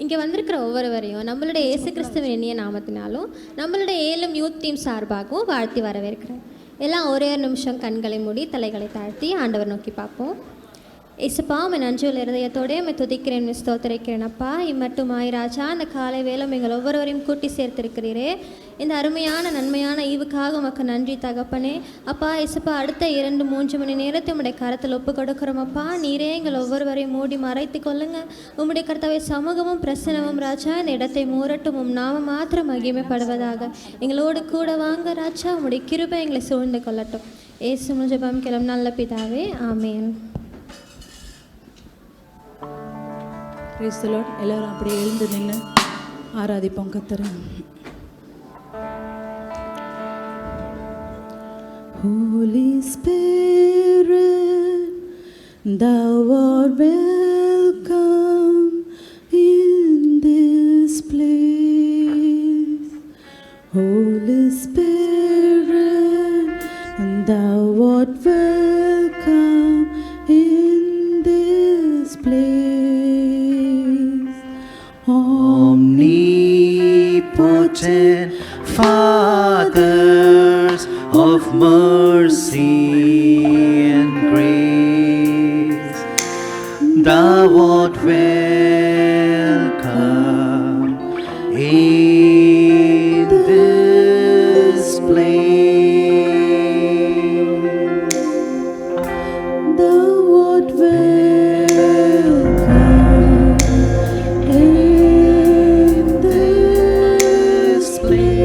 இங்கே வந்திருக்கிற ஒவ்வொருவரையும் நம்மளுடைய இயேசு கிறிஸ்துவின் இனிய நாமத்தினாலும் நம்மளுடைய ஏலும் யூத் டீம் சார்பாகவும் வாழ்த்தி வரவேற்கிறேன். எல்லாம் ஒரே ஒரு நிமிஷம் கண்களை மூடி தலைகளை தாழ்த்தி ஆண்டவர் நோக்கி பார்ப்போம். இசப்பா உன் அஞ்சுள்ள இருதயத்தோடே உம்மை துதிக்கிறேன், ஸ்தோத்திரிக்கிறேன். அப்பா இம்மட்டுமாய் ராஜா அந்த காலை வேளை எங்கள் ஒவ்வொருவரையும் கூட்டி சேர்த்திருக்கிறீரே. இந்த அருமையான நன்மையான ஈவுக்காக உமக்கு நன்றி தகப்பனே. அப்பா இசப்பா அடுத்த 2-3 மணி நேரத்தை உம்முடைய கரத்தில் ஒப்பு கொடுக்குறோம். அப்பா நீரே எங்கள் ஒவ்வொருவரையும் மூடி மறைத்து கொள்ளுங்க. உம்முடைய கர்த்தாவே சமூகமும் பிரசனமும் ராஜா இந்த இடத்தை மூரட்டும். உம் நாம மாத்திரம் மகிமைப்படுவதாக. எங்களோடு கூட வாங்க ராஜா. உம்முடைய கிருபை எங்களை சூழ்ந்து கொள்ளட்டும். ஏசு ஜெபம் கேளும் நல்ல பிதாவே, ஆமேன். Praise the Lord. எல்லாரும் அப்படியே எழுந்து நின்று ஆராதிப்போம் கர்த்தரை. Holy Spirit, thou art welcome in this place. Holy Spirit, thou art welcome in this place. Omnipotent Fathers of mercy and grace, thou art welcome in this place. Thou art welcome in this place.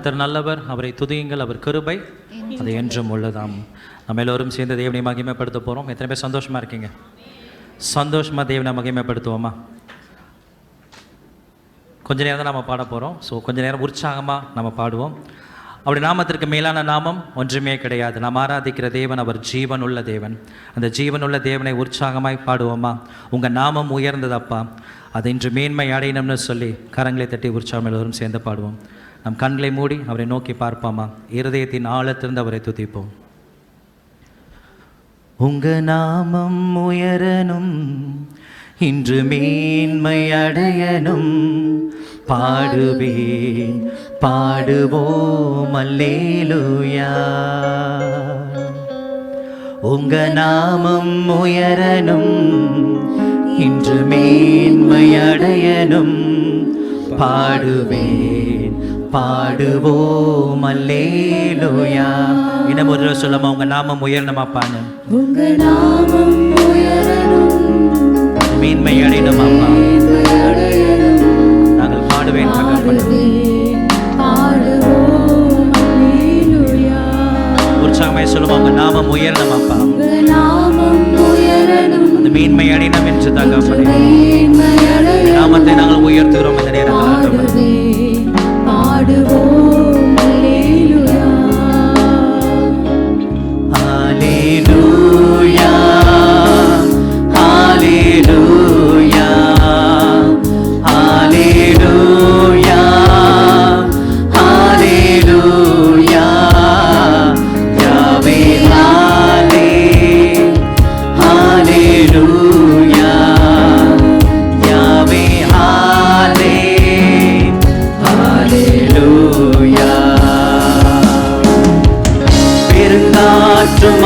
கர்த்தர் நல்லவர், அவரை துதியுங்கள், அவர் கிருபை அது என்றும் உள்ளதாம். நம்ம எல்லோரும் சேர்ந்து தேவனை மகிமைப்படுத்த போகிறோம். எத்தனை பேர் சந்தோஷமாக இருக்கீங்க? சந்தோஷமாக தேவனை மகிமைப்படுத்துவோமா? கொஞ்ச நேரம் தான் நம்ம பாட போகிறோம். ஸோ கொஞ்ச நேரம் உற்சாகமாக நம்ம பாடுவோம். அப்படி நாமத்திற்கு மேலான நாமம் ஒன்றுமே கிடையாது. நாம் ஆராதிக்கிற தேவன் அவர் ஜீவன் உள்ள தேவன். அந்த ஜீவன் உள்ள தேவனை உற்சாகமாய் பாடுவோமா? உங்கள் நாமம் உயர்ந்ததப்பா, அது இன்று மேன்மை அடையணும்னு சொல்லி கரங்களை தட்டி உற்சாகம் எல்லோரும் சேர்ந்து பாடுவோம். நம் கண்களை மூடி அவரை நோக்கி பார்ப்போமா? இருதயத்தின் ஆழத்திலிருந்து அவரை துதிப்போம். உங்க நாமம் உயரணும், இன்று மேன்மை அடையணும், பாடுவேன் பாடுவோம் அல்லேலூயா. உங்க நாமம் உயரணும், இன்று மேன்மை அடையணும், பாடுவேன் பாடுவோம் அல்லேலூயா. இன்னும் ஒரு தடவை சொல்லாமா? உங்க நாமம் உயரணுமாப்பான்னு. உங்க நாமம் உயரணும், மேன்மை அடையணும் அப்பா. நாங்கள் பாடுவேன் தகப்பனே. உற்சாகமாய் சொல்லுவோம், உங்க நாமம் உயரணும் அப்பா, அந்த மேன்மை அடையணும் என்று தகப்பனே. நாமத்தை நாங்கள் உயர்த்துகிறோம் இந்த நேரத்தில்.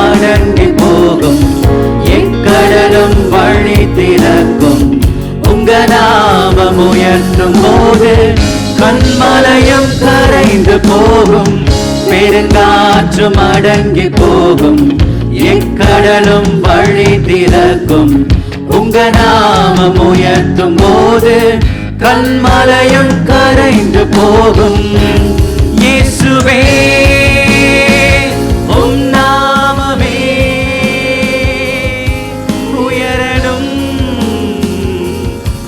அடங்கி போகும், எக்கடலும் வழி திறக்கும். உங்க நாமம் உயர்த்தும் போது கண்மலையும் கரைந்து போகும். பெருங்காற்றும் அடங்கி போகும், எக்கடலும் வழி திறக்கும். உங்க நாமம் உயர்த்தும் போது கண்மலையும் கரைந்து போகும். இயேசுவே உம் நாமமே உயரணும்,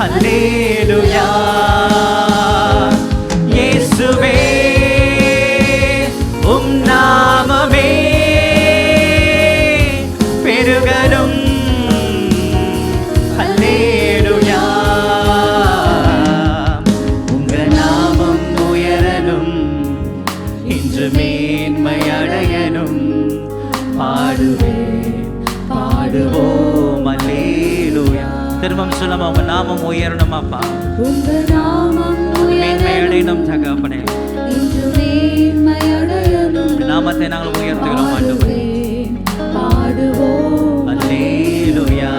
அல்லேலூயா. இயேசுவே உம் நாமமே பெருகணும், அல்லேலூயா. உங்க நாமம் உயரணும், இன்று மேன்மை அடையணும், பாடுவேன் பாடுவோம் அல்லேலூயா. திரும்பவும் சொல்லாம, உங்க நாமம் உயரணும் அப்பா, உங்க நாமம் மேன்மை அடையணும் தகப்பனே. இன்று மேன்மை அடையணும், நாமத்தை நாங்கள் உயர்த்துகிறோம் ஆண்டவரே, பாடுவோம் அல்லேலூயா.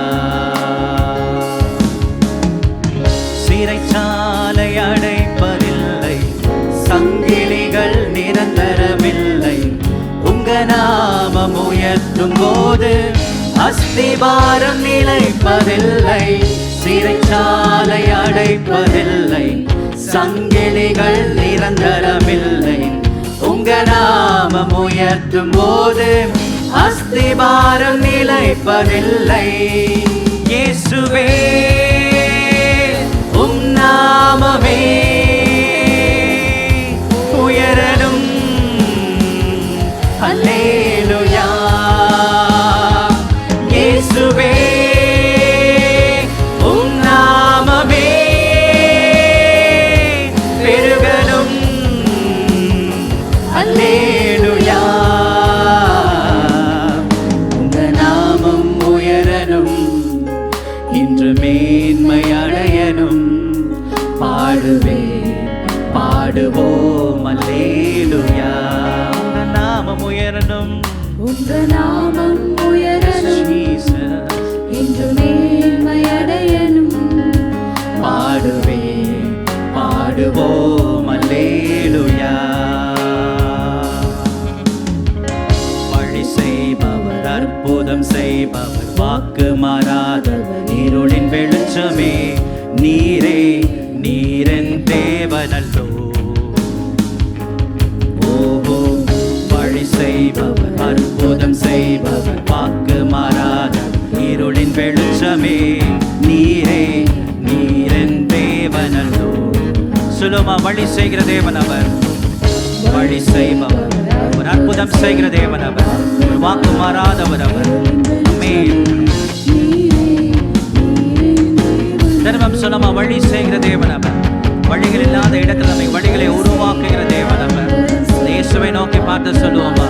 சிறைச்சாலை அடைப்பதில்லை, சங்கிலிகள் நிரந்தரமில்லை. உங்க நாமம் உயர்த்தும் போது அஸ்திபாரம் நிலைப்பதில்லை. சிறைச்சாலை அடைப்பதில்லை, சங்கிலிகள் நிரந்தரமில்லை. உங்க நாமம் உயர்த்தும் போது அஸ்திபாரம் நிலைப்பதில்லை. இயேசுவே உம் நாமமே உயரணும், அல்லேலூயா. இயேசுவே உம் நாமமே பெருகணும், அல்லேலூயா. உங்க நாமம் உயரணும், இன்று மேன்மை அடையணும், பாடுவேன் பாடுவோம் அல்லேலூயா. உங்க நாமம் உயரணும், உங்க நாமம் உயரணும், ஜீசஸ். இன்று மேன்மை அடையணும், பாடுவேன் பாடுவோம் அல்லேலூயா. வழி செய்பவர், அற்புதம் செய்பவர், வாக்கு மாறாதவர், இருளின் வெளிச்சமே நீரே, நீரன் தேவனல்லோ. வெளிச்சமே நீரே நீரன் தேவனல்லோ. சுலமா வழி செய்கிற தேவன் அவர், வழி செய்பவர், ஒரு அற்புதம் செய்கிற தேவன் அவர், ஒரு வாக்கு மாறாதவர் அவர். ஆமென். திரும்பம் சொல்லமா வழி செய்கிற தேவன் அவர், வழிகள் இல்லாத இடத்துல நம்மை வழிகளை உருவாக்குகிற தேவன் அவர். இயேசுவை நோக்கி பார்த்து சொல்லுவோமா,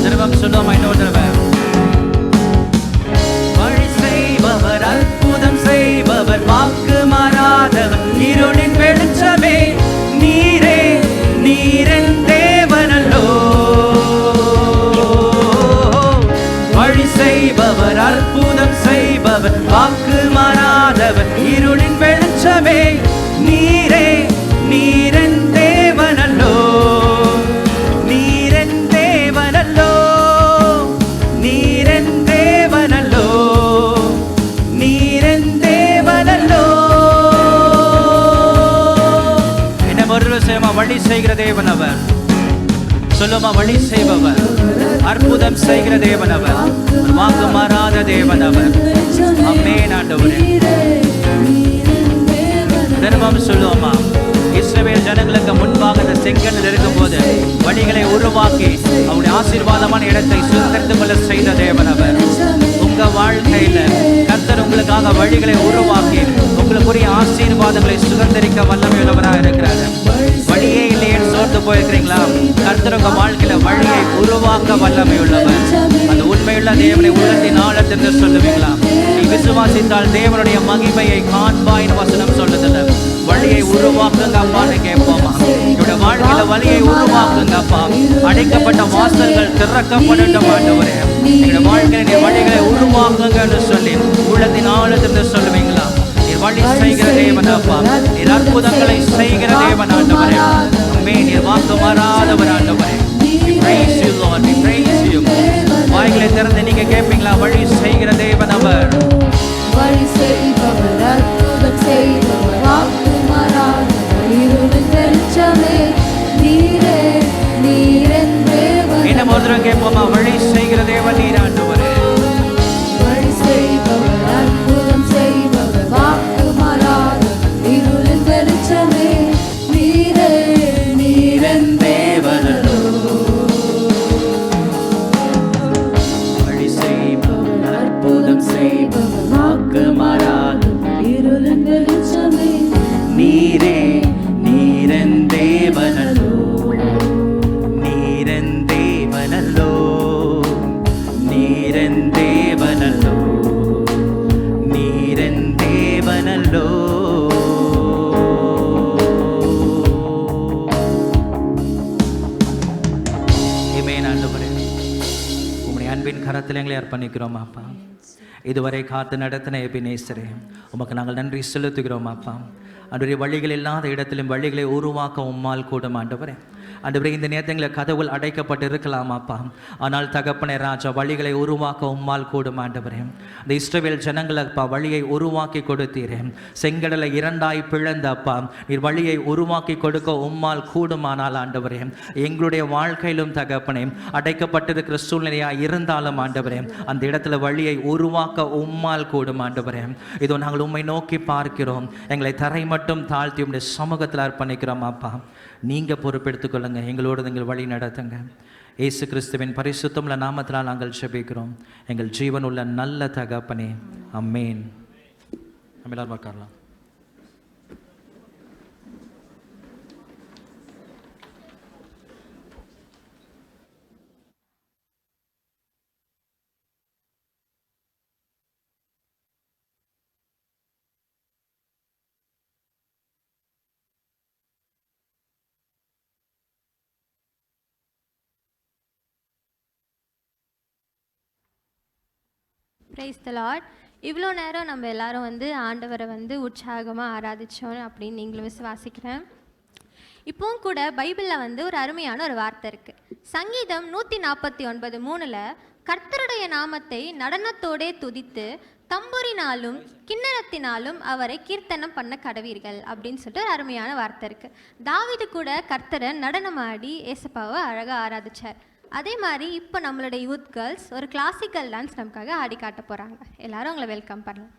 திரும்பம் சொல்லுவோமா இன்னொரு தடவை. வழி செய்பவர், அற்புதம் செய்பவர், வாக்கு மாறாதவர், இருளின் வெளிச்சமே நீரே நீரன் தேவனல்லோ. வழி செய்பவர், அற்புதம் செய்பவர், வாக்கு மாறாதவர், இருளின் வெளிச்சமே நீரே நீரன் தேவனல்லோ. நீரன் தேவனல்லோ, நீரன் தேவனல்லோ, நீரன் தேவனல்லோ. என்ன ஒரு சேமா வழி செய்கிற தேவன் அவர். சொல்லுமா வழி செய்பவர், அற்புதம் செய்கிற தேவன் அவர், வாக்கு மாறாத தேவன் அவர். ஆமென் ஆண்டவரே. திரும்பவும் சொல்லுவோமா, இஸ்ரவேல் ஜனங்களுக்கு முன்பாக அந்த செங்கடல் இருக்கும்போது வழிகளை உருவாக்கி அவருடைய ஆசீர்வாதமான இடத்தை சுதந்திரத்துக் கொள்ள செய்த தேவன் அவர். உங்க வாழ்க்கையில கர்த்தர் உங்களுக்காக வழிகளை உருவாக்கி உங்களுக்குரிய ஆசீர்வாதங்களை சுதந்திரிக்க வல்லமை உள்ளவராக இருக்கிறார். வழியே இல்லையே சோர்ந்து போயிருக்கிறீங்களா? கர்த்தர் உங்க வாழ்க்கையில வழியை உருவாக்க வல்லமை உள்ளவர். அந்த உண்மையுள்ள தேவனை உள்ளத்தின் ஆழத்திற்கு சொல்லுவீங்களா? நீ விசுவாசித்தால் தேவனுடைய மகிமையை காண்பாயின் வசனம் சொல்லுதில்ல. வழியை உருவாக்குங்க அப்பான்னு கேட்போமா? என்னுடைய வாழ்க்கையில வழியை உருவாக்குங்க அப்பா. அடைக்கப்பட்ட வாசல்கள் திறக்கப்படட்டும் ஆண்டவரே. என்னுடைய வாழ்க்கையில வழிகளை உருவாக்குங்கன்னு சொல்லி உள்ளத்தின் ஆழத்திற்கு சொல்லுவீங்களா? நீர் வழி செய்கிற தேவன் அப்பா, நீர் அற்புதங்களை செய்கிற தேவன் ஆண்டவரே. ஆமென். நீர் வாக்கு மாறாதவர் ஆண்டவரே. We praise you Lord, we praise you. வாய்களை திறந்து நீங்க கேட்பீங்களா? வழி செய்கிற தேவன் அவர், வழி செய்பவர், அற்புதம் செய்பவர், வாக்கு மாறாதவர், இருளின் வெளிச்சமே நீரே நீரன் தேவன். இன்னும் ஒரு தடவை கேட்போமா? வழி செய்கிற தேவன் நீர் ஆண்டவரே. வழி செய்பவர், அற்புதம் செய்பவர், வாக்கு மாறாதவர், இருளின் வெளிச்சமே நீரே நீரன் தேவனல்லோ. வழி செய்பவர், அற்புதம் செய்பவர், வாக்கு மாறாதவர், இருளின் வெளிச்சமே நீரே நீரன் தேவனல்லோ. நீரன் தேவனல்லோ, நீரன் தேவனல்லோ, நீரன் தேவனல்லோ. ஆமென் ஆண்டவரே. உம்முடைய அன்பின் கரத்தில் எங்களை அர்ப்பணிக்கிறோம் அப்பா. இதுவரை காத்து நடத்தின எபினேசரே, உமக்கு நாங்கள் நன்றி செலுத்துகிறோம் அப்பா. அன்றைய வழிகள் இல்லாத இடத்திலும் வழிகளை உருவாக்க உம்மால் கூடும் ஆண்டவரே. ஆண்டவரே, இந்த நேரத்தில் கதவுகள் அடைக்கப்பட்டு இருக்கலாம் அப்பா, ஆனால் தகப்பனே ராஜா, வழிகளை உருவாக்க உம்மால் கூடும் ஆண்டவரே. இந்த இஸ்ரவேல் ஜனங்களை அப்பா வழியை உருவாக்கி கொடுத்தீரே. செங்கடலை இரண்டாய் பிளந்த அப்பா, நீர் வழியை உருவாக்கி கொடுக்க உம்மால் கூடுமானால் ஆண்டவரே, எங்களுடைய வாழ்க்கையிலும் தகப்பனே அடைக்கப்பட்டிருக்கிற சூழ்நிலையா இருந்தாலும் ஆண்டவரே, அந்த இடத்துல வழியை உருவாக்க உம்மால் கூடும் ஆண்டவரே. இதோ நாங்கள் உம்மை நோக்கி பார்க்கிறோம். எங்களை தரை மட்டும் தாழ்த்தி உம்முடைய சமூகத்தில் அர்ப்பணிக்கிறோம் அப்பா. நீங்கள் பொறுப்பெடுத்துக் கொள்ளுங்க, எங்களோடு நீங்கள் வழி நடத்துங்க. இயேசு கிறிஸ்துவின் பரிசுத்தமுள்ள நாமத்தினால் நாங்கள் ஜெபிக்கிறோம் எங்கள் ஜீவன் உள்ள நல்ல தகப்பனே. ஆமென். நம்ம எல்லாரும் உட்காரலாம். Praise the Lord. இவ்வளோ நேரம் நம்ம எல்லாரும் ஆண்டவரை உற்சாகமாக ஆராதித்தோம் அப்படின்னு நீங்களும் விசுவாசிக்கிறேன். இப்போவும் கூட பைபிளில் ஒரு அருமையான ஒரு வார்த்தை இருக்குது. சங்கீதம் 149:3 கர்த்தருடைய நாமத்தை நடனத்தோடே துதித்து தம்புரினாலும் கிண்ணறத்தினாலும் அவரை கீர்த்தனம் பண்ண கடவீர்கள் அப்படின்னு சொல்லிட்டு ஒரு அருமையான வார்த்தை இருக்குது. தாவீது கூட கர்த்தரை நடனமாடி ஏசப்பாவை அழகாக ஆராதிச்சார். அதே மாதிரி இப்போ நம்மளோட யூத் கேர்ள்ஸ் ஒரு கிளாசிக்கல் டான்ஸ் நமக்காக ஆடி காட்ட போகிறாங்க. எல்லாரும் உங்களை வெல்கம் பண்ணலாம்.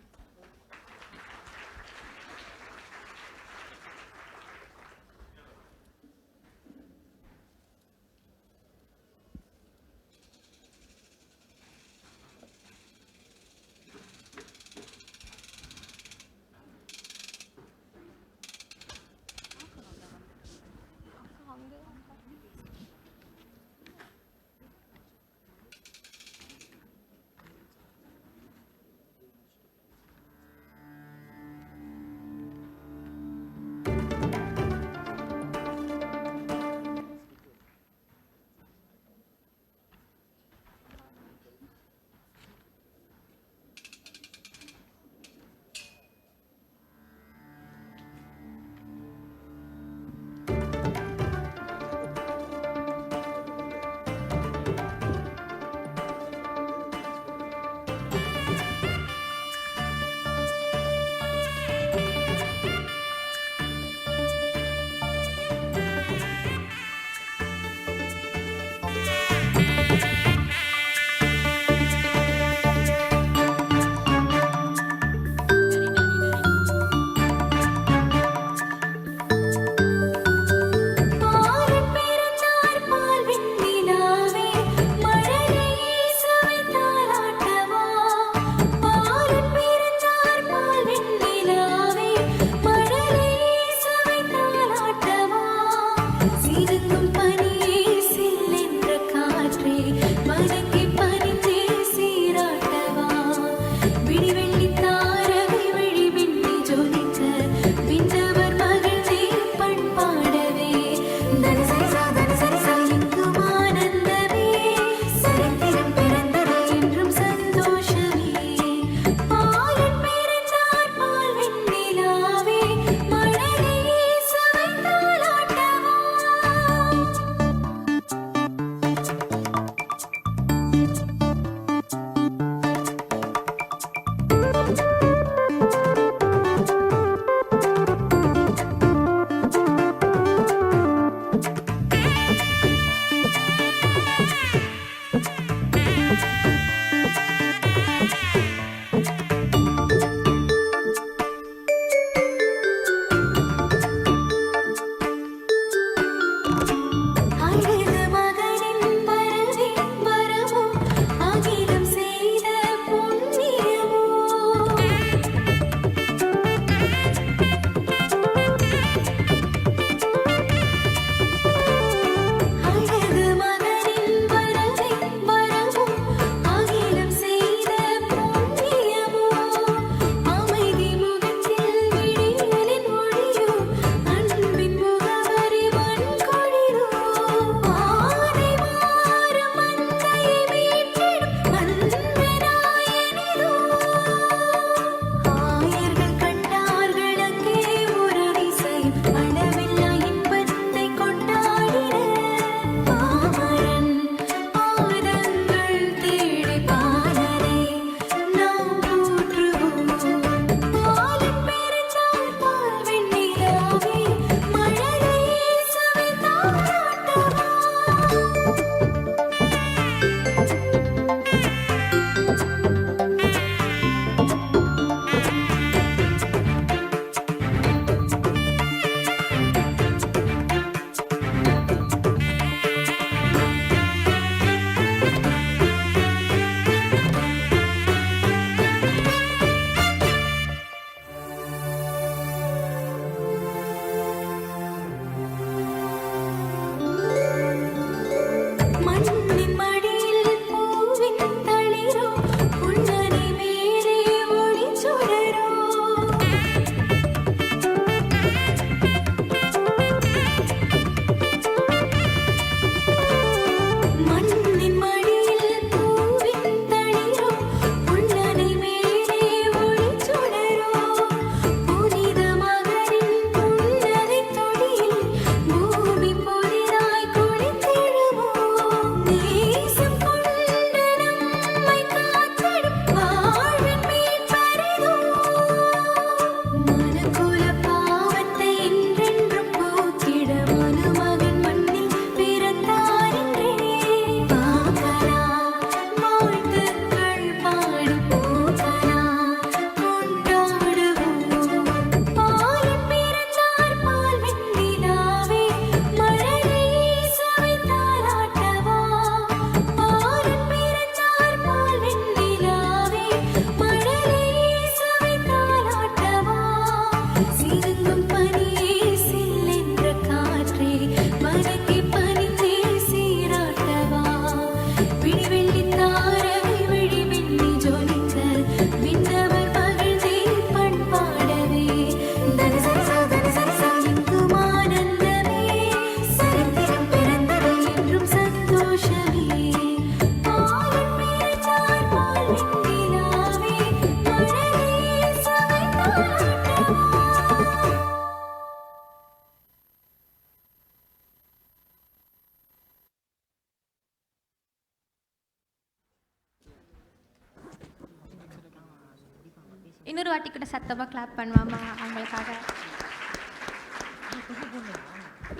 இன்னொரு வாட்டி கூட சத்தமாக கிளாப் பண்ணுவாமா அவங்களுக்காக.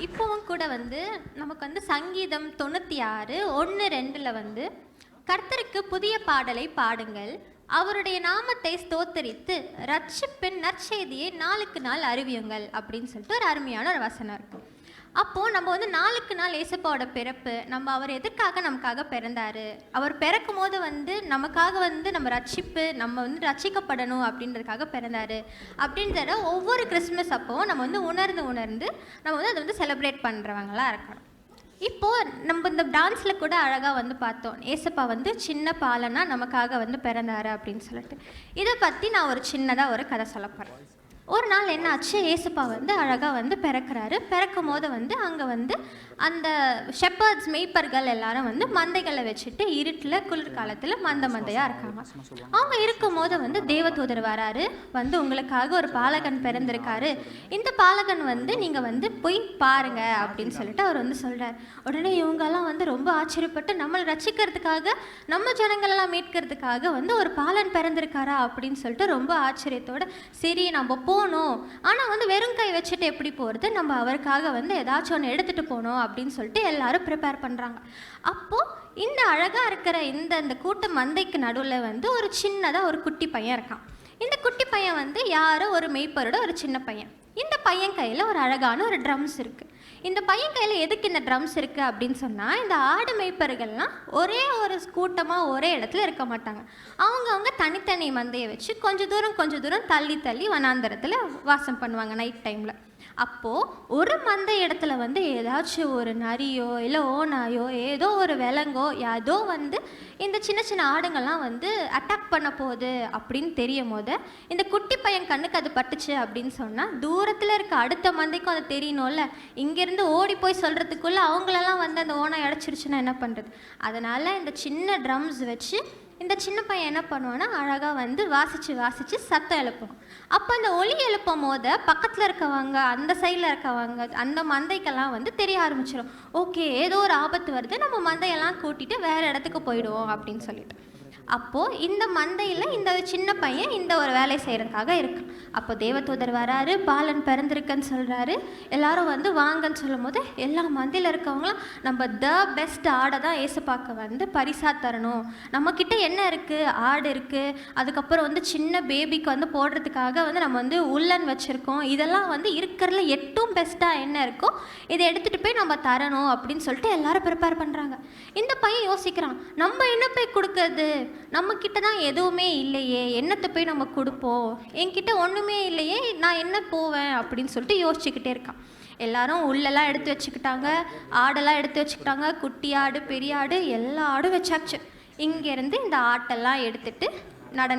இப்போவும் கூட வந்து நமக்கு வந்து சங்கீதம் 96:1-2 வந்து கர்த்தருக்கு புதிய பாடலை பாடுங்கள், அவருடைய நாமத்தை ஸ்தோத்தரித்து ரட்சிப்பின் நற்செய்தியை நாளுக்கு நாள் அறிவியுங்கள் அப்படின்னு சொல்லிட்டு ஒரு அருமையான ஒரு வசனம் இருக்கும். அப்போது நம்ம வந்து நாளுக்கு நாள் ஏசப்பாவோட பிறப்பு, நம்ம அவர் எதற்காக நமக்காக பிறந்தார், அவர் பிறக்கும் போது வந்து நமக்காக வந்து நம்ம ரட்சிப்பு, நம்ம வந்து ரட்சிக்கப்படணும் அப்படின்றதுக்காக பிறந்தார் அப்படின்றத ஒவ்வொரு கிறிஸ்மஸ் அப்போவும் நம்ம வந்து உணர்ந்து நம்ம வந்து அதை வந்து செலிப்ரேட் பண்ணுறவங்களாக இருக்கணும். இப்போது நம்ம இந்த டான்ஸில் கூட அழகாக வந்து பார்த்தோம், ஏசப்பா வந்து சின்ன பாலனா நமக்காக வந்து பிறந்தார் அப்படின்னு சொல்லிட்டு. இதை பற்றி நான் ஒரு சின்னதாக ஒரு கதை சொல்ல போகிறேன். ஒரு நாள் என்னாச்சு, ஏசப்பா வந்து அழகாக வந்து பிறக்கிறாரு. பிறக்கும் போது வந்து அங்கே வந்து அந்த ஷெப்பர்ட்ஸ் மெய்ப்பர்கள் எல்லாரும் வந்து மந்தைகளை வச்சுட்டு இருட்டில் குளிர்காலத்தில் மந்தையாக இருக்காங்க. அவங்க இருக்கும் போது வந்து தேவதூதர் வராரு, வந்து உங்களுக்காக ஒரு பாலகன் பிறந்திருக்காரு, இந்த பாலகன் வந்து நீங்கள் வந்து போய் பாருங்க அப்படின்னு சொல்லிட்டு அவர் வந்து சொல்கிறார். உடனே இவங்கெல்லாம் வந்து ரொம்ப ஆச்சரியப்பட்டு நம்மளை ரட்சிக்கிறதுக்காக, நம்ம ஜனங்களெல்லாம் மீட்கிறதுக்காக வந்து ஒரு பாலன் பிறந்திருக்காரா அப்படின்னு சொல்லிட்டு ரொம்ப ஆச்சரியத்தோட சரி நம்ம போகணும், ஆனால் வந்து வெறும் கை வச்சுட்டு எப்படி போகிறது, நம்ம அவருக்காக வந்து ஏதாச்சும் ஒன்று எடுத்துகிட்டு போகணும் அப்படின்னு சொல்லிட்டு எல்லாரும் ப்ரிப்பேர் பண்ணுறாங்க. அப்போது இந்த அழகாக இருக்கிற இந்த கூட்ட மந்தைக்கு நடுவில் வந்து ஒரு சின்னதாக ஒரு குட்டி பையன் இருக்கான். இந்த குட்டி பையன் வந்து யாரோ ஒரு மெய்ப்பரோட ஒரு சின்ன பையன். இந்த பையன் கையில் ஒரு அழகான ஒரு ட்ரம்ஸ் இருக்குது. இந்த பையன் கையில் எதுக்கு இந்த ட்ரம்ஸ் இருக்குது அப்படின்னு சொன்னால், இந்த ஆடு மேய்ப்பர்கள்லாம் ஒரே ஒரு கூட்டமாக ஒரே இடத்துல இருக்க மாட்டாங்க. அவங்க தனித்தனி மந்தையை வச்சு கொஞ்சம் தூரம் தள்ளி வனாந்தரத்தில் வாசம் பண்ணுவாங்க நைட் டைமில். அப்போது ஒரு மந்தை இடத்துல வந்து ஏதாச்சும் ஒரு நரியோ இல்லை ஓனாயோ ஏதோ ஒரு விலங்கோ ஏதோ வந்து இந்த சின்ன சின்ன ஆடுங்கள்லாம் வந்து அட்டாக் பண்ண போகுது அப்படின்னு தெரியும் போது இந்த குட்டி பையன் கண்ணுக்கு அது பட்டுச்சு அப்படின்னு சொன்னால், தூரத்தில் இருக்க அடுத்த மந்தைக்கும் அது தெரியணும்ல, இங்கேருந்து ஓடி போய் சொல்கிறதுக்குள்ளே அவங்களெல்லாம் வந்து அந்த ஓனாய் அடைச்சிருச்சுன்னா என்ன பண்ணுறது? அதனால் இந்த சின்ன ட்ரம்ஸ் வச்சு இந்த சின்ன பையன் என்ன பண்ணுவான்னா அழகாக வந்து வாசித்து சத்தம் எழுப்பும். அப்போ அந்த ஒலி எழுப்பும் போது பக்கத்தில் இருக்கவங்க, அந்த சைடில் இருக்கவங்க, அந்த மந்தைக்கெல்லாம் வந்து தெரிய ஆரம்பிச்சிடும், ஓகே ஏதோ ஒரு ஆபத்து வருது, நம்ம மந்தையெல்லாம் கூட்டிகிட்டு வேறு இடத்துக்கு போயிடுவோம் அப்படின்னு சொல்லிட்டு. அப்போது இந்த மந்தையில் இந்த சின்ன பையன் இந்த ஒரு வேலை செய்கிறதுக்காக இருக்கு. அப்போ தேவதூதர் வராரு, பாலன் பிறந்திருக்குன்னு சொல்கிறாரு. எல்லாரும் வந்து வாங்கன்னு சொல்லும் போது எல்லா மந்தையில் இருக்கவங்களாம் நம்ம பெஸ்ட் ஆடை தான் ஏசப்பாக்க வந்து பரிசாக தரணும், நம்மக்கிட்ட என்ன இருக்குது, ஆடு இருக்குது, அதுக்கப்புறம் வந்து சின்ன பேபிக்கு வந்து போடுறதுக்காக வந்து நம்ம வந்து உள்ளன் வச்சுருக்கோம், இதெல்லாம் வந்து இருக்கிறதுல 8ம் பெஸ்ட்டாக என்ன இருக்கோ இதை எடுத்துகிட்டு போய் நம்ம தரணும் அப்படின்னு சொல்லிட்டு எல்லாரும் ப்ரிப்பேர் பண்ணுறாங்க. இந்த பையன் யோசிக்கிறான், நம்ம என்ன போய் கொடுக்கறது, நம்மக்கிட்ட தான் எதுவுமே இல்லையே, என்னத்தை போய் நம்ம கொடுப்போம், என்கிட்ட ஒன்றுமே இல்லையே, நான் என்ன போவேன் அப்படின்னு சொல்லிட்டு யோசிச்சுக்கிட்டே இருக்கான். எல்லாரும் உள்ளெல்லாம் எடுத்து வச்சுக்கிட்டாங்க, ஆடெல்லாம் எடுத்து வச்சுக்கிட்டாங்க, குட்டி ஆடு பெரிய ஆடு எல்லா ஆடும் வச்சாச்சு. இங்கேருந்து இந்த ஆட்டெல்லாம் எடுத்துகிட்டு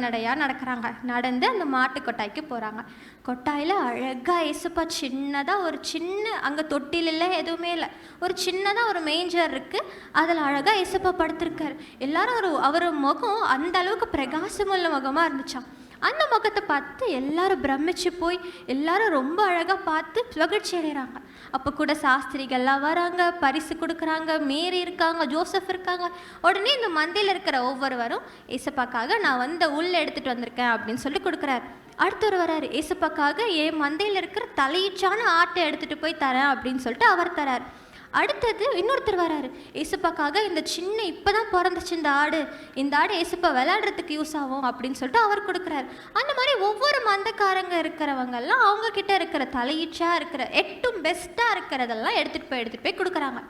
நடையாக நடக்கிறாங்க. நடந்து அந்த மாட்டு கொட்டாய்க்கு போகிறாங்க. கொட்டாயில் அழகாக ஏசப்பா சின்னதாக ஒரு சின்ன, அங்கே தொட்டில் இல்லை எதுவுமே இல்லை, ஒரு சின்னதாக ஒரு மேஞ்சர் இருக்குது, அதில் அழகாக ஏசப்பா படுத்திருக்காரு. எல்லாரும் அவர் முகம் அந்த அளவுக்கு பிரகாசமுள்ள முகமாக இருந்துச்சான். அந்த முகத்தை பார்த்து எல்லாரும் பிரமிச்சு போய் எல்லாரும் ரொம்ப அழகாக பார்த்து மகிழ்ச்சி அடைகிறாங்க. அப்போ கூட சாஸ்திரிகள்லாம் வராங்க, பரிசு கொடுக்குறாங்க, மேரி இருக்காங்க, ஜோசப் இருக்காங்க. உடனே இந்த மந்தையில் இருக்கிற ஒவ்வொருவரும் ஏசப்பாக்காக நான் வந்து உள்ள எடுத்துகிட்டு வந்திருக்கேன் அப்படின்னு சொல்லி கொடுக்குறாரு. அடுத்தவர் வராரு, ஏசப்பாக்காக என் மந்தையில் இருக்கிற தலையீச்சான ஆட்டை எடுத்துகிட்டு போய் தரேன் அப்படின்னு சொல்லிட்டு அவர் தரார். அடுத்தது இன்னொருத்தர் வராரு, ஏசப்பாக்காக இந்த சின்ன இப்போ தான் பிறந்துச்சு இந்த ஆடு ஏசப்பா விளையாடுறதுக்கு யூஸ் ஆகும் அப்படின்னு சொல்லிட்டு அவர் கொடுக்குறாரு. அந்த மாதிரி ஒவ்வொரு மந்தக்காரங்க இருக்கிறவங்கெல்லாம் அவங்கக்கிட்ட இருக்கிற தலையீச்சாக இருக்கிற 8ம் பெஸ்ட்டாக இருக்கிறதெல்லாம் எடுத்துகிட்டு போய் கொடுக்குறாங்க.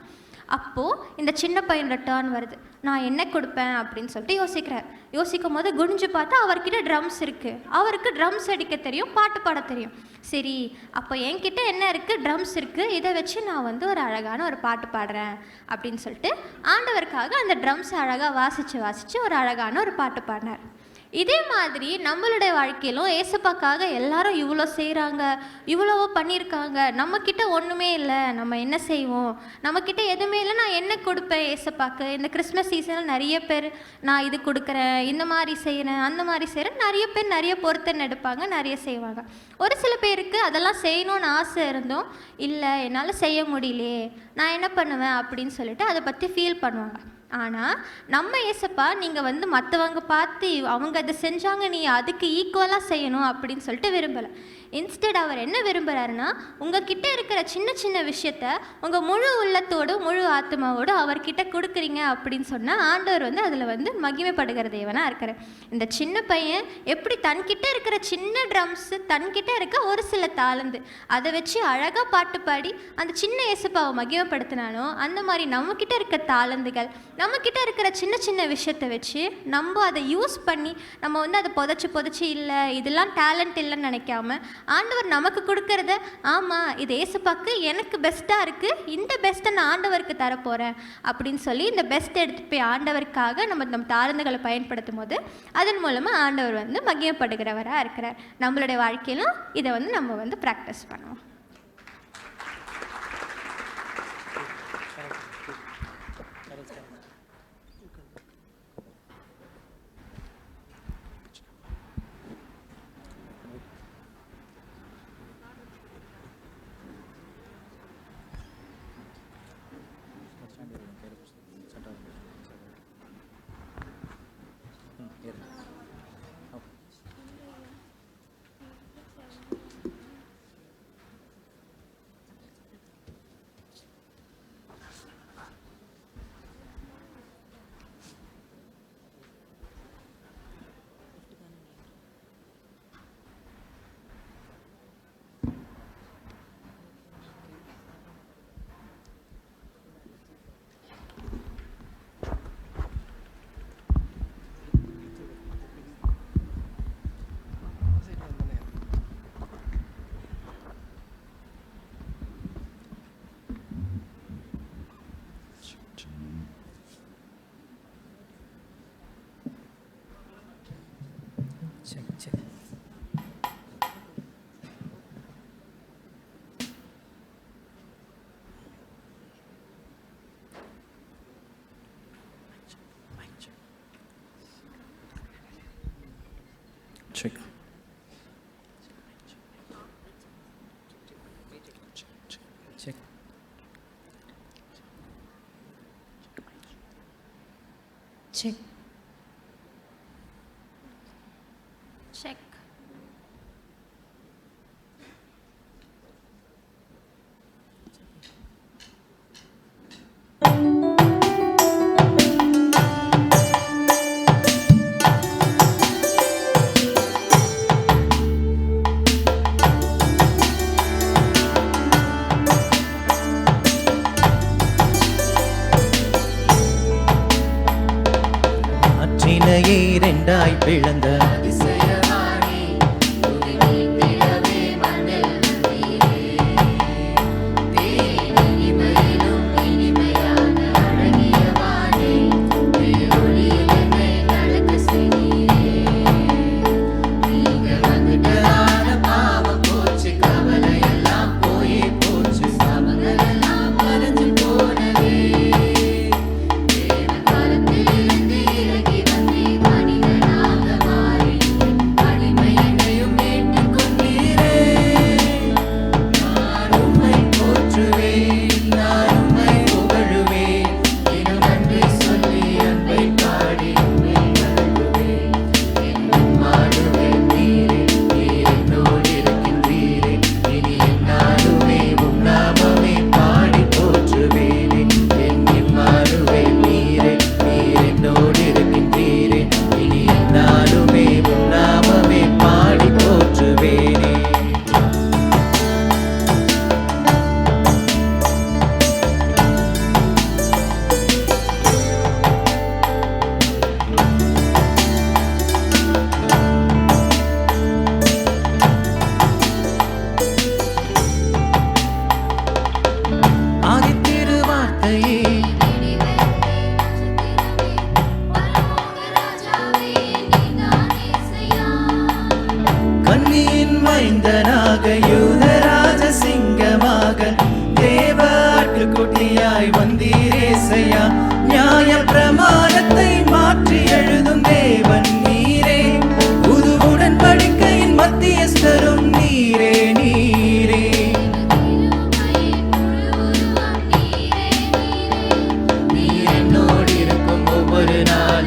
அப்போது இந்த சின்ன பையனோட டர்ன் வருது. நான் என்ன கொடுப்பேன் அப்படின்னு சொல்லிட்டு யோசிக்கிறார். யோசிக்கும் போது குனிஞ்சு பார்த்தா அவர்கிட்ட ட்ரம்ஸ் இருக்குது. அவருக்கு ட்ரம்ஸ் அடிக்க தெரியும், பாட்டு பாட தெரியும். சரி, அப்போ என்கிட்ட என்ன இருக்குது? ட்ரம்ஸ் இருக்குது. இதை வச்சு நான் வந்து ஒரு அழகான ஒரு பாட்டு பாடுறேன் அப்படின்னு சொல்லிட்டு ஆண்டவருக்காக அந்த ட்ரம்ஸ் அழகாக வாசித்து ஒரு அழகான ஒரு பாட்டு பாடினார். இதே மாதிரி நம்மளுடைய வாழ்க்கையிலும் ஏசப்பாக்காக எல்லாரும் இவ்வளோ செய்கிறாங்க, இவ்வளவோ பண்ணியிருக்காங்க, நம்மக்கிட்ட ஒன்றுமே இல்லை, நம்ம என்ன செய்வோம்? நம்மக்கிட்ட எதுவுமே இல்லை, நான் என்ன கொடுப்பேன் ஏசப்பாக்கு? இந்த கிறிஸ்மஸ் சீசனில் நிறைய பேர் நான் இது கொடுக்குறேன், இந்த மாதிரி செய்கிறேன், அந்த மாதிரி செய்கிறேன், நிறைய பேர் நிறைய பொருத்தனை எடுப்பாங்க, நிறைய செய்வாங்க. ஒரு சில பேருக்கு அதெல்லாம் செய்யணும்னு ஆசை இருந்தும் இல்லை என்னால் செய்ய முடியலையே, நான் என்ன பண்ணுவேன் அப்படின்னு சொல்லிட்டு அதை பற்றி ஃபீல் பண்ணுவாங்க. ஆனால் நம்ம ஏசப்பா நீங்கள் வந்து மற்றவங்க பார்த்து அவங்க அதை செஞ்சாங்க, நீ அதுக்கு ஈக்குவலாக செய்யணும் அப்படின்னு சொல்லிட்டு விரும்பலை. இன்ஸ்டெட் அவர் என்ன விரும்புகிறாருன்னா, உங்ககிட்ட இருக்கிற சின்ன சின்ன விஷயத்த உங்கள் முழு உள்ளத்தோடு முழு ஆத்மாவோடு அவர்கிட்ட கொடுக்குறீங்க அப்படின்னு சொன்னால் ஆண்டவர் வந்து அதில் வந்து மகிமைப்படுகிற தேவனாக இருக்கிறார். இந்த சின்ன பையன் எப்படி தன்கிட்ட இருக்கிற சின்ன ட்ரம்ஸு, தன்கிட்ட இருக்க ஒரு சில தாளந்து, அதை வச்சு அழகாக பாட்டு பாடி அந்த சின்ன ஏசப்பாவை மகிமைப்படுத்தினானோ, அந்த மாதிரி நம்மக்கிட்ட இருக்க தாளந்துகள், நம்மக்கிட்ட இருக்கிற சின்ன சின்ன விஷயத்தை வச்சு நம்ம அதை யூஸ் பண்ணி நம்ம வந்து அதை புதைச்சி இல்லை இதெல்லாம் டேலண்ட் இல்லைன்னு நினைக்காம ஆண்டவர் நமக்கு கொடுக்கறத, ஆமாம் இது ஏசப்பாக்கு எனக்கு பெஸ்ட்டாக இருக்குது, இந்த பெஸ்ட்டை நான் ஆண்டவருக்கு தரப்போகிறேன் அப்படின்னு சொல்லி இந்த பெஸ்ட் எடுத்துகிட்டு போய் ஆண்டவருக்காக நம்ம தாளந்துகளை பயன்படுத்தும் போது அதன் மூலமாக ஆண்டவர் வந்து மகிமைப்படுகிறவராக இருக்கிறார். நம்மளுடைய வாழ்க்கையிலும் இதை வந்து நம்ம வந்து ப்ராக்டிஸ் பண்ணுவோம். Check. Check. Check. Check. அற்றினையே இரண்டாய் பிளந்த மனிதனாக மாறி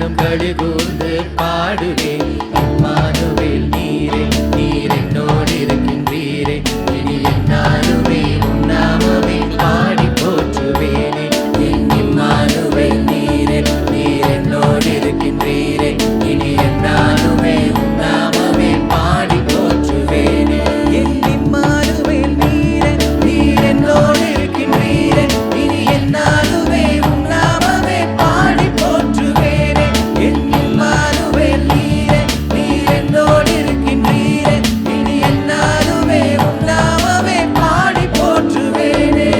நாளும் களி கூர்ந்து பாடுவேன். இம்மானுவேல் நீரே, நீர் என்னோடு இருக்கின்றீரே, இனி என்னாலுமே உம் நாமமே பாடி போற்றுவேனே. என் இம்மானுவேல் நீரே, நீர் என்னோடு இருக்கின்றீரே, இனி என்னாலுமே உம் நாமமே பாடி போற்றுவேனே. என் இம்மானுவேல் நீரே, நீர் என்னோடு இருக்கின்றீரே, இனி என்னாலுமே உம் நாமமே பாடி போற்றுவேனே. என் இம்மானுவேல் நீரே, நீர் என்னோடு இருக்கின்றீரே, இனி என்னாலுமே உம் நாமமே பாடி போற்றுவேனே.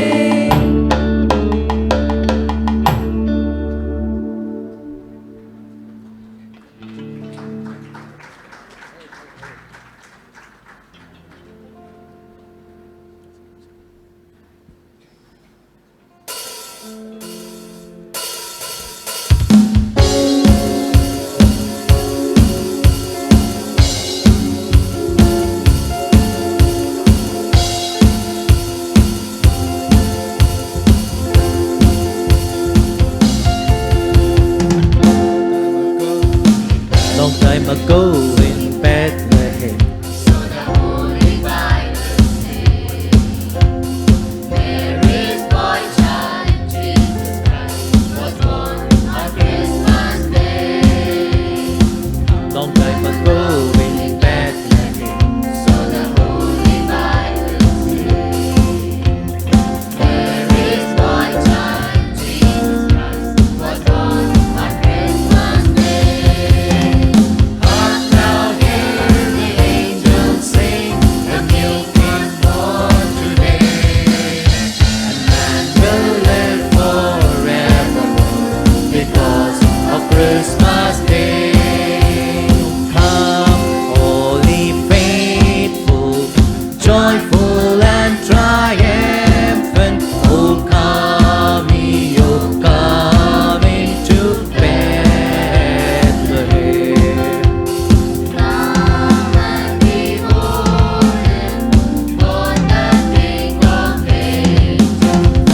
Long time ago in Bethlehem, long time ago in Bethlehem, angels sing, the new king born today. And man will live forevermore because of Christmas Day. Come, holy, faithful, joyful and triumphant. Oh, come ye, oh, come into Bethlehem.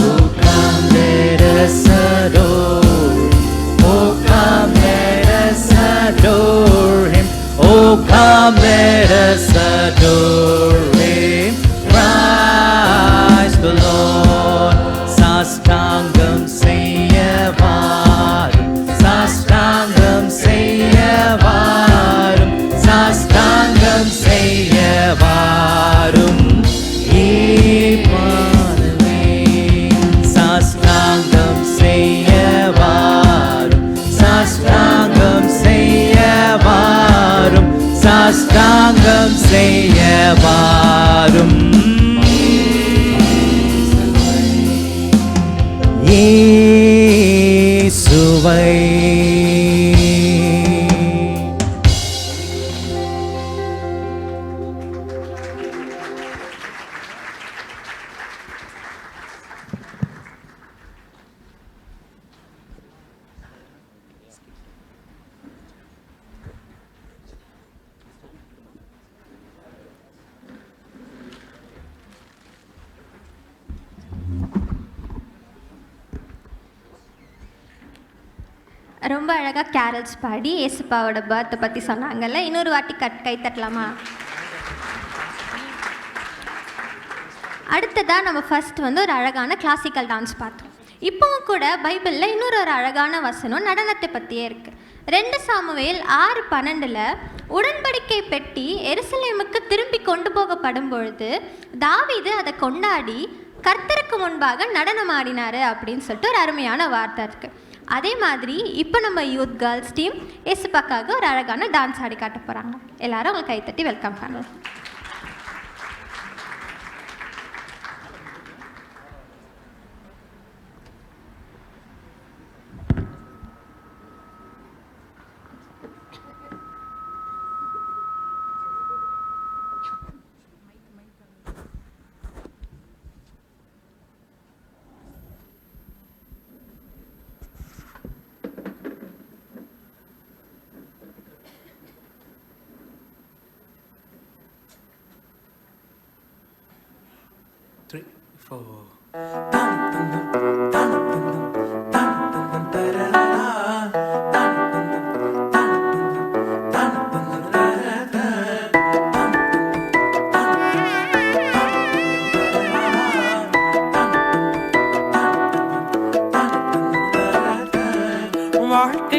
Oh, come, let us adore. Oh, come, let us adore him. Oh, come, let us adore him. Christ the Lord. Sastangam Seyavaram. Sastangam Seyavaram. Sastangam Seyavaram. Sastangam Seyavaram. Sastangam Seyavaram. Sastangam Seyavaram. இயேசுவை ரொம்ப அழகாக carols பாடி ஏசுப்பாவோட பர்த்தை பற்றி சொன்னாங்கல்ல. இன்னொரு வாட்டி கை தட்டலாமா? அடுத்ததாக நம்ம first ஒரு அழகான கிளாசிக்கல் டான்ஸ் பார்த்தோம். இப்போவும் கூட பைபிளில் இன்னொரு அழகான வசனம் நடனத்தை பற்றியே இருக்குது. 2 சாமுவேல் 6:12 உடன்படிக்கை பெட்டி எருசலேமுக்கு திரும்பி கொண்டு போகப்படும் பொழுது தாவீது அதை கொண்டாடி கர்த்தருக்கு முன்பாக நடனம் ஆடினார் அப்படின்னு சொல்லிட்டு ஒரு அருமையான வார்த்தை இருக்குது. அதே மாதிரி இப்போ நம்ம யூத் கேர்ள்ஸ் டீம் ஏசுப்பாக்காக ஒரு அழகான டான்ஸ் ஆடி காட்ட போகிறாங்க. எல்லாரும் அவங்க கைத்தட்டி வெல்கம் பண்ணுவோம்.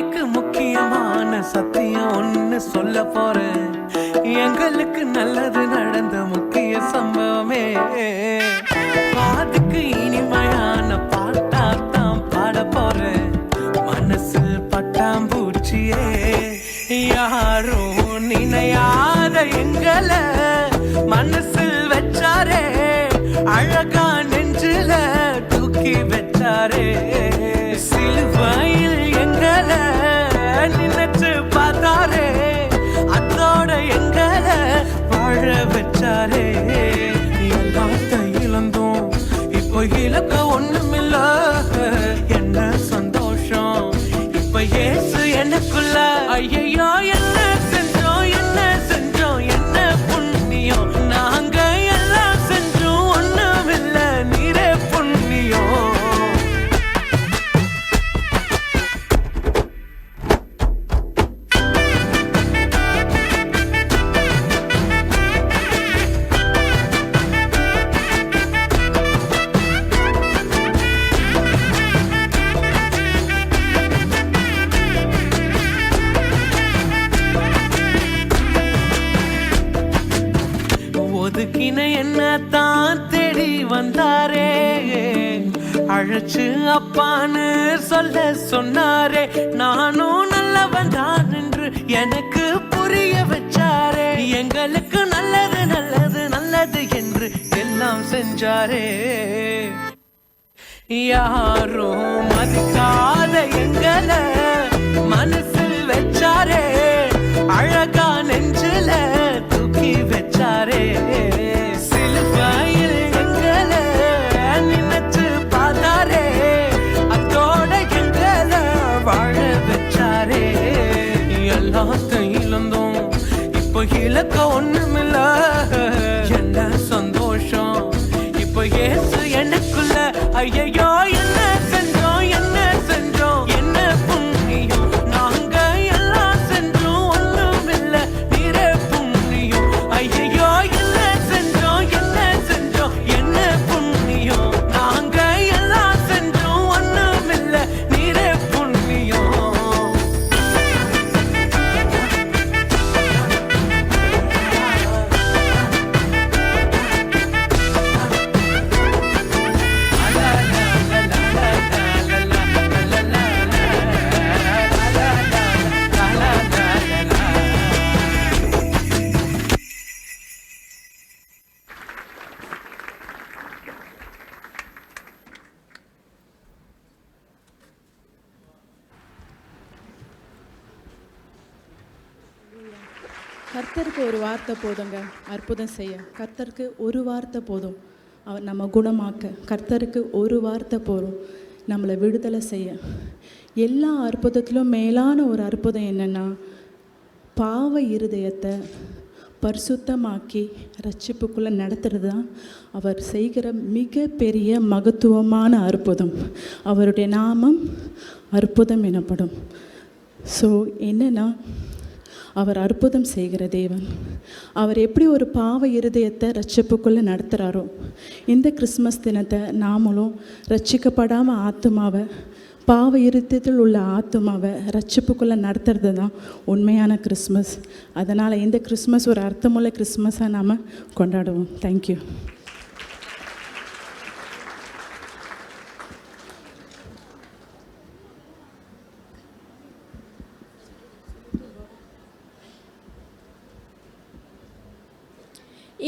இன்னைக்கு முக்கியமான சத்தியம் ஒண்ணு சொல்ல போறேன். எங்களுக்கு நல்லது நடந்த முக்கிய சம்பவமே. பாட்டுக்கு இனிமையான பாட்டாத்தான் பாட போறேன். மனசில் பட்டாம்பூச்சியே யாரும் நினையாத எங்களை மனசில் வச்சாரே. அழகா நெஞ்சில தூக்கி வச்சாரே. சிலுவையில் எங்களை நினைச்சு பார்த்தாரே. அதோட எங்களை வாழ வச்சாரே. எல்லாத்தையும் இழந்தோம், இப்போ இலக்க ஒண்ணுமில்ல. என்ன சந்தோஷம் இப்ப இயேசு எனக்குள்ள. ஐயையோ என்ன செஞ்சோம், என்ன செஞ்சோம், என்ன புண்ணியம். நாங்க எல்லாம் செஞ்சோம், ஒண்ணுமில்ல, நீரே புண்ணியம். ஒதுக்கின என்ன தான் தேடி வந்தாரே. அழைச்சு அப்பான்னு சொல்ல சொன்னாரே. நானும் நல்லவன் தான் என்று எனக்கு புரிய வச்சாரே. எங்களுக்கு நல்லது நல்லது நல்லது என்று எல்லாம் செஞ்சாரே. யாரும் மதிக்காத எங்களை மனசில் வச்சாரே. அழகா நெஞ்சில தூக்கி வச்சாரே. சிலுவையில் எங்களை நினைச்சு பார்த்தாரே. அதோட எங்களை வாழ வச்சாரே. எல்லாத்தையும் இழந்தோம், இப்போ இலக்க ஒண்ணுமில்ல. என்ன சந்தோஷம் இப்போ இயேசு எனக்குள்ள. ஐயையோ என்ன செஞ்சோம், என்ன செஞ்சோம், என்ன புண்ணியம். நாங்க எல்லாம் செஞ்சோம், ஒண்ணுமில்ல, நீரே புண்ணியம். ஐயையோ என்ன செஞ்சோம், என்ன செஞ்சோம், என்ன புண்ணியம். நாங்க எல்லாம் செஞ்சோம், ஒண்ணுமில்ல, நீரே புண்ணியம். கர்த்தருக்கு ஒரு வார்த்தை போதுங்க அற்புதம் செய்ய. கர்த்தருக்கு ஒரு வார்த்தை போதும் அவர் நம்ம குணமாக்க. கர்த்தருக்கு ஒரு வார்த்தை போதும் நம்மளை விடுதலை செய்ய. எல்லா அற்புதத்திலும் மேலான ஒரு அற்புதம் என்னென்னா, பாவ இருதயத்தை பரிசுத்தமாக்கி ரட்சிப்புக்குள்ளே நடத்துறது தான் அவர் செய்கிற மிகப்பெரிய மகத்துவமான அற்புதம். அவருடைய நாமம் அற்புதம் எனப்படும். ஸோ என்னென்னா, அவர் அற்புதம் செய்கிற தேவன். அவர் எப்படி ஒரு பாவ இருதயத்தை ரட்சிப்புக்குள்ளே நடத்துகிறாரோ, இந்த கிறிஸ்மஸ் தினத்தை நாமளும் ரட்சிக்கப்படாமல் ஆத்துமாவை, பாவ இருதயத்தில் உள்ள ஆத்துமாவை ரட்சிப்புக்குள்ளே நடத்துறது தான் உண்மையான கிறிஸ்மஸ். அதனால் இந்த கிறிஸ்மஸ் ஒரு அர்த்தமுள்ள கிறிஸ்மஸாக நாம் கொண்டாடுவோம். தேங்க்யூ.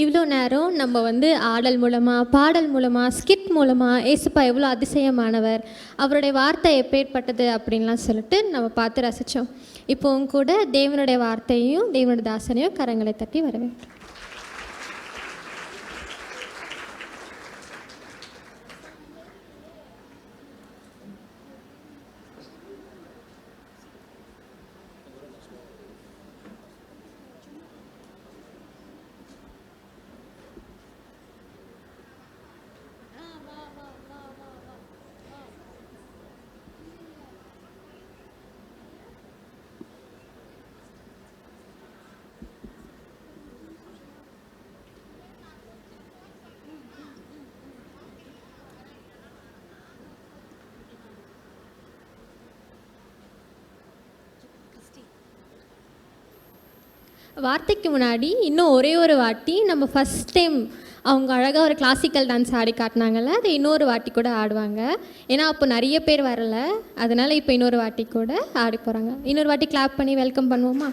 இவ்வளோ நேரம் நம்ம ஆடல் மூலமாக, பாடல் மூலமாக, ஸ்கிட் மூலமாக ஏசுப்பா எவ்வளோ அதிசயமானவர், அவருடைய வார்த்தை எப்பேற்பட்டது அப்படின்லாம் சொல்லிட்டு நம்ம பார்த்து ரசித்தோம். இப்போவும் கூட தேவனுடைய வார்த்தையும் தேவனுடைய தாசனையும் கரங்களை தட்டி வரவேற்கிறோம். வார்த்தைக்கு முன்னாடி இன்னும் ஒரே ஒரு வாட்டி நம்ம ஃபஸ்ட் டைம் அவங்க அழகாக ஒரு கிளாசிக்கல் டான்ஸ் ஆடி காட்டினாங்கல்ல, அது இன்னொரு வாட்டி கூட ஆடுவாங்க. ஏன்னா அப்போ நிறைய பேர் வரல, அதனால் இப்போ இன்னொரு வாட்டி கூட ஆடி போகிறாங்க. இன்னொரு வாட்டி கிளாப் பண்ணி வெல்கம் பண்ணுவோமா?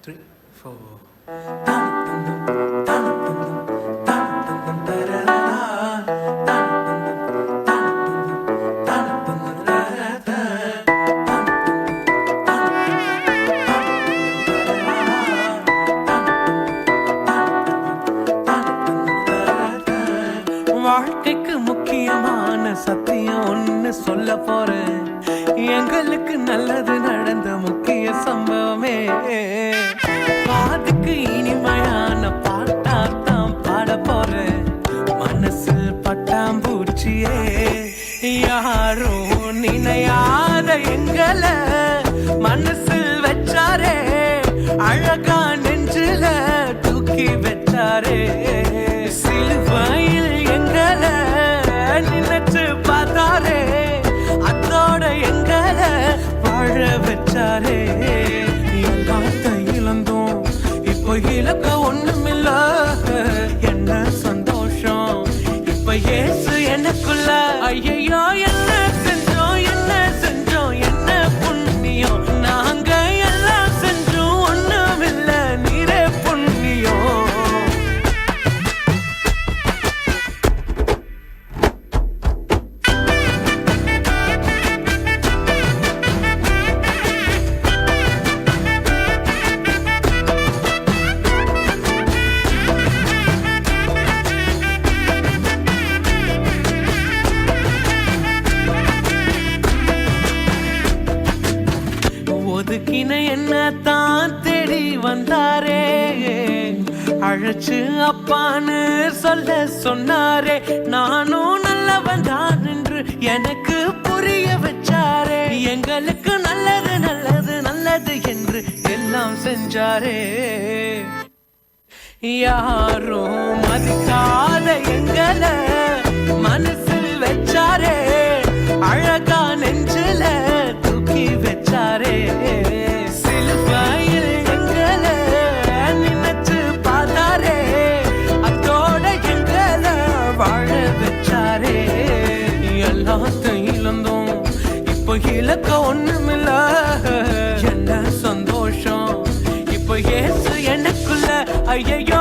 3, 4. வாழ்க்கைக்கு முக்கியமான சத்தியம் ஒண்ணு சொல்ல போறேன். எங்களுக்கு நல்லது நடந்த முக்கிய சம்பவமே. காதுக்கு இனிமையான பாட்டாத்தான் பாட போறேன். மனசு பட்டாம்பூச்சியே யாரும் நினையாத எங்களை மனசில் வச்சாரே. அழகா நெஞ்சில தூக்கி வச்சாரே. சிலுவையில் எங்களை நினைச்சு பார்த்தாரே. அதோட எங்களை வாழ வச்சாரே. எல்லாத்தையும் இழந்தோம், இப்போ இழக்க ஒண்ணுமில்ல. என்ன சந்தோஷம் இப்ப இயேசு எனக்குள்ள. ஐயோ என்ன செஞ்சோம், என்ன செஞ்சோம், என்ன புண்ணியம். நாங்க எல்லாம் செஞ்சோம், ஒண்ணுமில்ல, நீரே புண்ணியம். ஒதுக்கின என்ன தான் தேடி வந்தாரே. அழைச்சு அப்பான்னு சொல்ல சொன்னாரே. நானும் நல்லவன் தான் என்று எனக்கு புரிய வச்சாரே. எங்களுக்கு நல்லது நல்லது நல்லது என்று எல்லாம் செஞ்சாரே. யாரும் மதிக்காத எங்களை மனசில் வச்சாரே. அழகா நெஞ்சில தூக்கி வச்சாரே. சிலுவையில் எங்களை நினைச்சு பார்த்தாரே. அதோட எங்களை வாழ வச்சாரே. எல்லாத்தையும் இழந்தோம், இப்போ இழக்க ஒண்ணுமில்ல. என்ன சந்தோஷம் இப்போ இயேசு எனக்குள்ள. ஐயோ